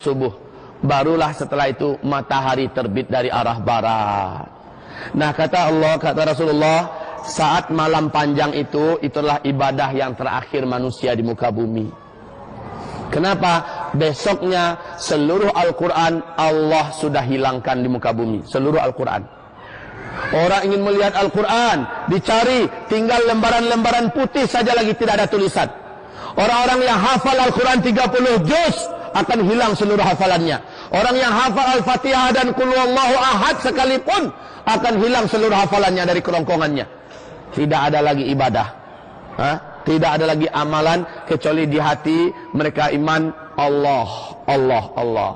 subuh. Barulah setelah itu matahari terbit dari arah barat. Nah, kata Allah, kata Rasulullah, saat malam panjang itu, itulah ibadah yang terakhir manusia di muka bumi. Kenapa? Besoknya seluruh Al-Quran Allah sudah hilangkan di muka bumi. Seluruh Al-Quran. Orang ingin melihat Al-Quran, dicari, tinggal lembaran-lembaran putih saja lagi, tidak ada tulisan. Orang-orang yang hafal Al-Quran 30 juz akan hilang seluruh hafalannya. Orang yang hafal Al-Fatihah dan Qul Huwallahu Ahad sekalipun akan hilang seluruh hafalannya dari kerongkongannya. Tidak ada lagi ibadah, tidak ada lagi amalan kecuali di hati mereka iman Allah, Allah, Allah.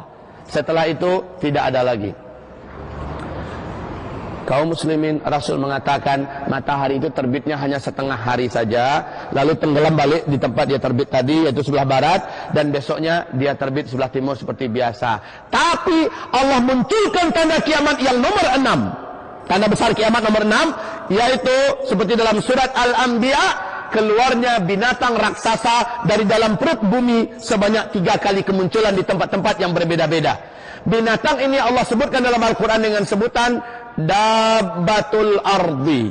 Setelah itu tidak ada lagi. Kaum muslimin, Rasul mengatakan matahari itu terbitnya hanya setengah hari saja, lalu tenggelam balik di tempat dia terbit tadi, yaitu sebelah barat, dan besoknya dia terbit sebelah timur seperti biasa. Tapi Allah munculkan tanda kiamat yang nomor 6. Tanda besar kiamat nomor 6, yaitu seperti dalam surat Al-Anbiya, keluarnya binatang raksasa dari dalam perut bumi sebanyak 3 kali kemunculan di tempat-tempat yang berbeda-beda. Binatang ini Allah sebutkan dalam Al-Quran dengan sebutan Dabbatul Ardi,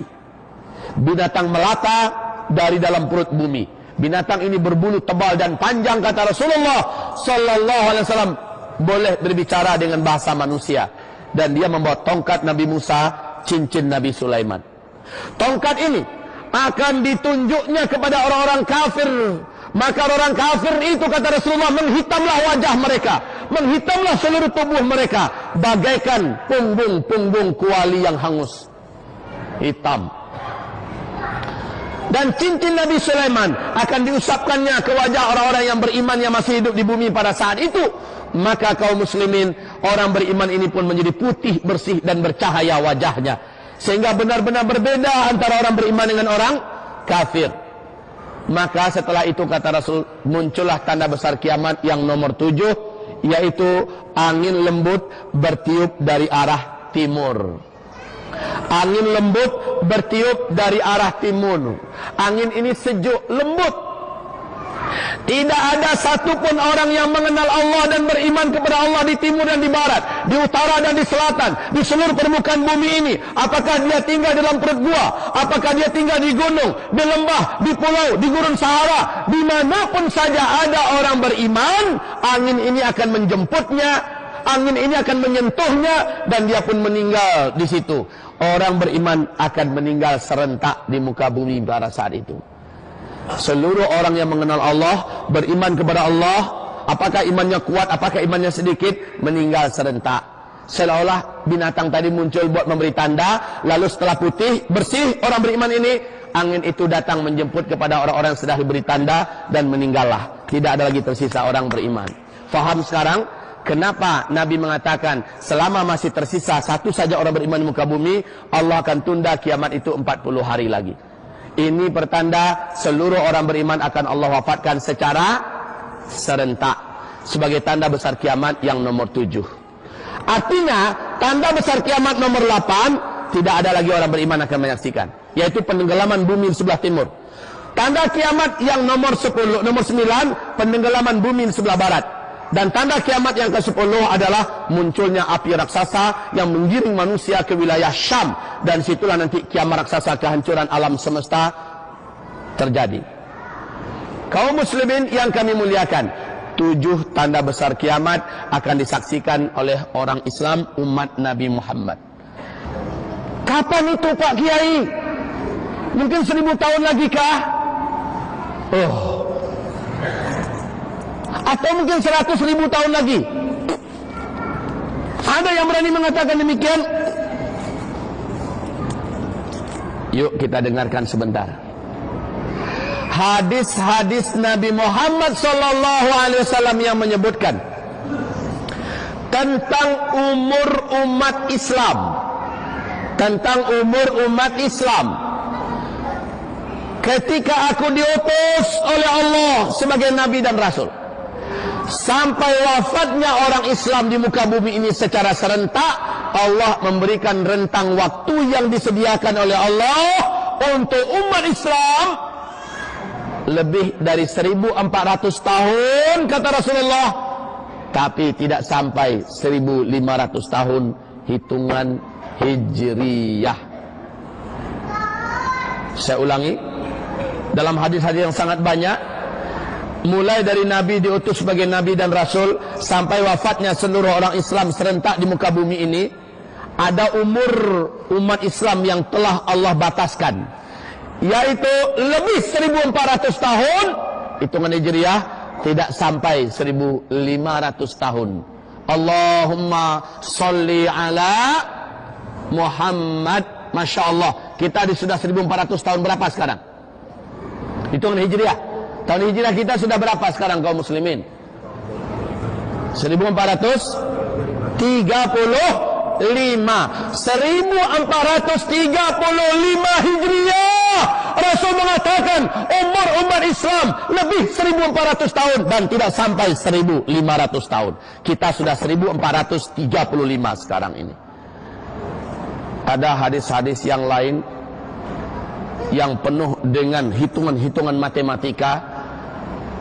binatang melata dari dalam perut bumi. Binatang ini berbulu tebal dan panjang, kata Rasulullah Sallallahu Alaihi Wasallam, boleh berbicara dengan bahasa manusia. Dan dia membawa tongkat Nabi Musa, cincin Nabi Sulaiman. Tongkat ini akan ditunjuknya kepada orang-orang kafir. Maka orang kafir itu, kata Rasulullah, menghitamlah wajah mereka, menghitamlah seluruh tubuh mereka, bagaikan punggung-punggung kuali yang hangus, hitam. Dan cincin Nabi Sulaiman akan diusapkannya ke wajah orang-orang yang beriman yang masih hidup di bumi pada saat itu. Maka kaum muslimin, orang beriman ini pun menjadi putih, bersih dan bercahaya wajahnya, sehingga benar-benar berbeda antara orang beriman dengan orang kafir. Maka setelah itu, kata Rasul, muncullah tanda besar kiamat yang nomor 7, yaitu angin lembut bertiup dari arah timur. Angin lembut bertiup dari arah timur. Angin ini sejuk, lembut. Tidak ada satupun orang yang mengenal Allah dan beriman kepada Allah di timur dan di barat, di utara dan di selatan, di seluruh permukaan bumi ini. Apakah dia tinggal dalam perut gua, apakah dia tinggal di gunung, di lembah, di pulau, di gurun Sahara, dimanapun saja ada orang beriman, angin ini akan menjemputnya, angin ini akan menyentuhnya, dan dia pun meninggal di situ. Orang beriman akan meninggal serentak di muka bumi pada saat itu. Seluruh orang yang mengenal Allah, beriman kepada Allah, apakah imannya kuat, apakah imannya sedikit, meninggal serentak. Seolah-olah binatang tadi muncul buat memberi tanda, lalu setelah putih, bersih orang beriman ini, angin itu datang menjemput kepada orang-orang yang sudah diberi tanda, dan meninggallah. Tidak ada lagi tersisa orang beriman. Faham sekarang kenapa Nabi mengatakan selama masih tersisa satu saja orang beriman di muka bumi, Allah akan tunda kiamat itu 40 hari lagi. Ini pertanda seluruh orang beriman akan Allah wafatkan secara serentak, sebagai tanda besar kiamat yang nomor 7. Artinya tanda besar kiamat nomor 8, tidak ada lagi orang beriman akan menyaksikan, yaitu penenggelaman bumi di sebelah timur. Tanda kiamat yang nomor 10, nomor 9, penenggelaman bumi di sebelah barat. Dan tanda kiamat yang ke-10 adalah munculnya api raksasa yang menggiring manusia ke wilayah Syam. Dan situlah nanti kiamat raksasa, kehancuran alam semesta terjadi. Kaum muslimin yang kami muliakan, 7 tanda besar kiamat akan disaksikan oleh orang Islam umat Nabi Muhammad. Kapan itu Pak Kiai? Mungkin 1000 tahun lagi kah? Atau mungkin 100.000 tahun lagi? Ada yang berani mengatakan demikian? Yuk kita dengarkan sebentar hadis-hadis Nabi Muhammad Sallallahu Alaihi Wasallam yang menyebutkan tentang umur umat Islam, tentang umur umat Islam ketika aku diutus oleh Allah sebagai Nabi dan Rasul, sampai wafatnya orang Islam di muka bumi ini secara serentak. Allah memberikan rentang waktu yang disediakan oleh Allah untuk umat Islam lebih dari 1400 tahun, kata Rasulullah, tapi tidak sampai 1500 tahun hitungan Hijriyah. Saya ulangi, dalam hadis-hadis yang sangat banyak, mulai dari Nabi diutus sebagai Nabi dan Rasul sampai wafatnya seluruh orang Islam serentak di muka bumi ini, ada umur umat Islam yang telah Allah bataskan, yaitu lebih 1400 tahun hitungan Hijriyah, tidak sampai 1500 tahun. Allahumma sholli ala Muhammad. Masya Allah, kita sudah 1400 tahun berapa sekarang? Hitungan Hijriyah. Tahun Hijriyah kita sudah berapa sekarang kaum muslimin? 1435. 1435 Hijriyah. Rasul mengatakan umur umat Islam lebih 1400 tahun dan tidak sampai 1500 tahun. Kita sudah 1435 sekarang ini. Ada hadis-hadis yang lain yang penuh dengan hitungan-hitungan matematika.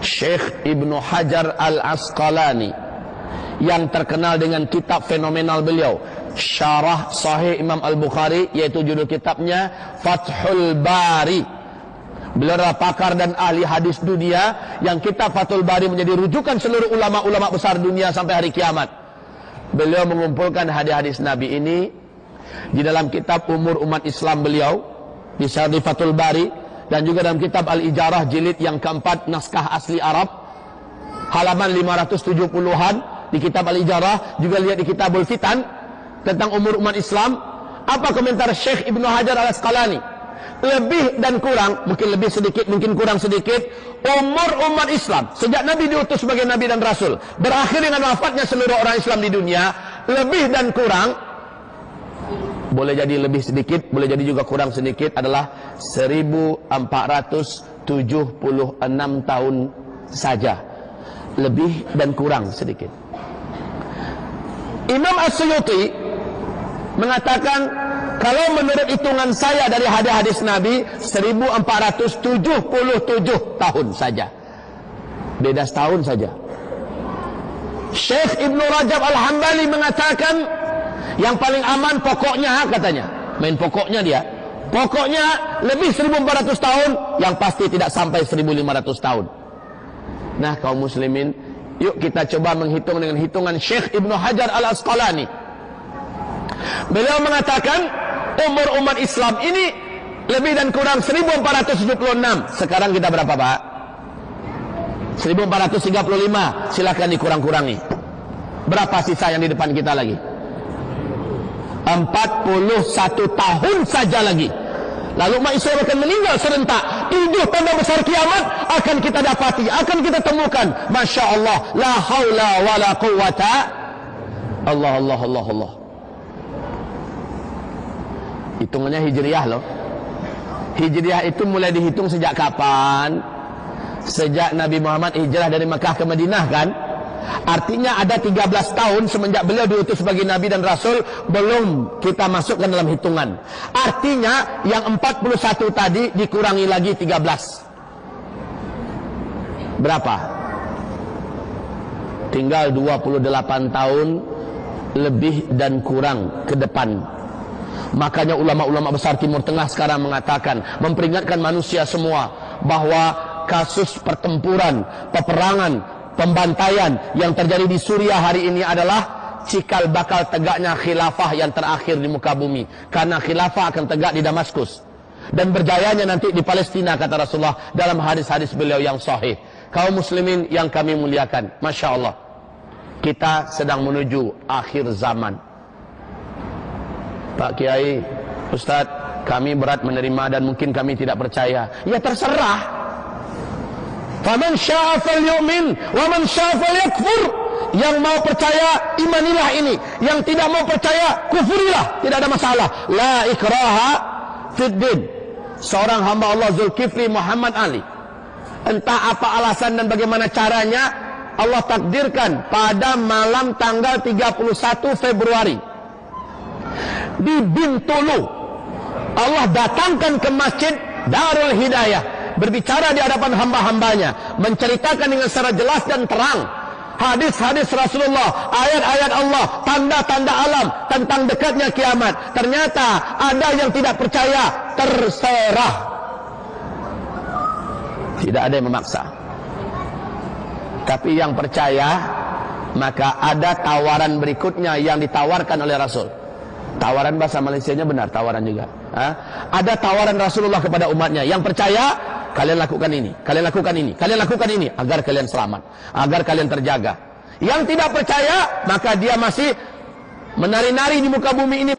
Syekh Ibnu Hajar Al-Asqalani yang terkenal dengan kitab fenomenal beliau, Syarah Sahih Imam Al-Bukhari, yaitu judul kitabnya Fathul Bari. Beliau adalah pakar dan ahli hadis dunia, yang kitab Fathul Bari menjadi rujukan seluruh ulama-ulama besar dunia sampai hari kiamat. Beliau mengumpulkan hadis-hadis Nabi ini di dalam kitab Umur Umat Islam beliau di Syarah Fathul Bari, dan juga dalam kitab Al-Ijarah jilid yang keempat naskah asli Arab halaman 570-an di kitab Al-Ijarah. Juga lihat di Kitabul Fitan tentang umur umat Islam. Apa komentar Syekh Ibnu Hajar Al-Asqalani? Lebih dan kurang, mungkin lebih sedikit, mungkin kurang sedikit, umur umat Islam sejak Nabi diutus sebagai Nabi dan Rasul berakhir dengan wafatnya seluruh orang Islam di dunia, lebih dan kurang, boleh jadi lebih sedikit, boleh jadi juga kurang sedikit, adalah 1476 tahun saja. Lebih dan kurang sedikit. Imam As-Suyuti mengatakan, kalau menurut hitungan saya dari hadis-hadis Nabi, 1477 tahun saja. Beda setahun saja. Syekh Ibnu Rajab Al-Hambali mengatakan, yang paling aman pokoknya, katanya, main pokoknya dia, pokoknya lebih 1400 tahun, yang pasti tidak sampai 1500 tahun. Nah kaum muslimin, yuk kita coba menghitung dengan hitungan Syekh Ibnu Hajar Al-Asqalani. Beliau mengatakan umur umat Islam ini lebih dan kurang 1476. Sekarang kita berapa Pak? 1435. Silakan dikurang-kurangi. Berapa sisa yang di depan kita lagi? 41 tahun saja lagi. Lalu umat Islam akan meninggal serentak. 7 tanda besar kiamat akan kita dapati, akan kita temukan. Masya Allah, la haula wa la quwata. Allah, Allah, Allah, Allah. Hitungannya Hijriyah loh. Hijriyah itu mulai dihitung sejak kapan? Sejak Nabi Muhammad hijrah dari Makkah ke Madinah kan? Artinya ada 13 tahun semenjak beliau diutus sebagai Nabi dan Rasul, belum kita masukkan dalam hitungan. Artinya yang 41 tadi dikurangi lagi 13. Berapa? Tinggal 28 tahun lebih dan kurang ke depan. Makanya ulama-ulama besar Timur Tengah sekarang mengatakan, memperingatkan manusia semua bahwa kasus pertempuran, peperangan, pembantaian yang terjadi di Suriah hari ini adalah cikal bakal tegaknya khilafah yang terakhir di muka bumi. Karena khilafah akan tegak di Damaskus dan berjayanya nanti di Palestina, kata Rasulullah dalam hadis-hadis beliau yang sahih. Kaum muslimin yang kami muliakan, Masya Allah, kita sedang menuju akhir zaman. Pak Kiai, Ustadz, kami berat menerima dan mungkin kami tidak percaya. Ya terserah. Faman syaa falyu'min wa man syaa falyakfur. Yang mau percaya, imanilah ini. Yang tidak mau percaya, kufurilah. Tidak ada masalah. La ikraha fid din. Seorang hamba Allah Zulkifli Muhammad Ali, entah apa alasan dan bagaimana caranya, Allah takdirkan pada malam tanggal 31 Februari di Bintulu, Allah datangkan ke masjid Darul Hidayah, berbicara di hadapan hamba-hambanya, menceritakan dengan secara jelas dan terang hadis-hadis Rasulullah, ayat-ayat Allah, tanda-tanda alam tentang dekatnya kiamat. Ternyata ada yang tidak percaya, terserah. Tidak ada yang memaksa. Tapi yang percaya, maka ada tawaran berikutnya yang ditawarkan oleh Rasul. Tawaran bahasa Malaysianya benar, tawaran juga. Ada tawaran Rasulullah kepada umatnya. Yang percaya, kalian lakukan ini, kalian lakukan ini, kalian lakukan ini, agar kalian selamat, agar kalian terjaga. Yang tidak percaya, maka dia masih menari-nari di muka bumi ini.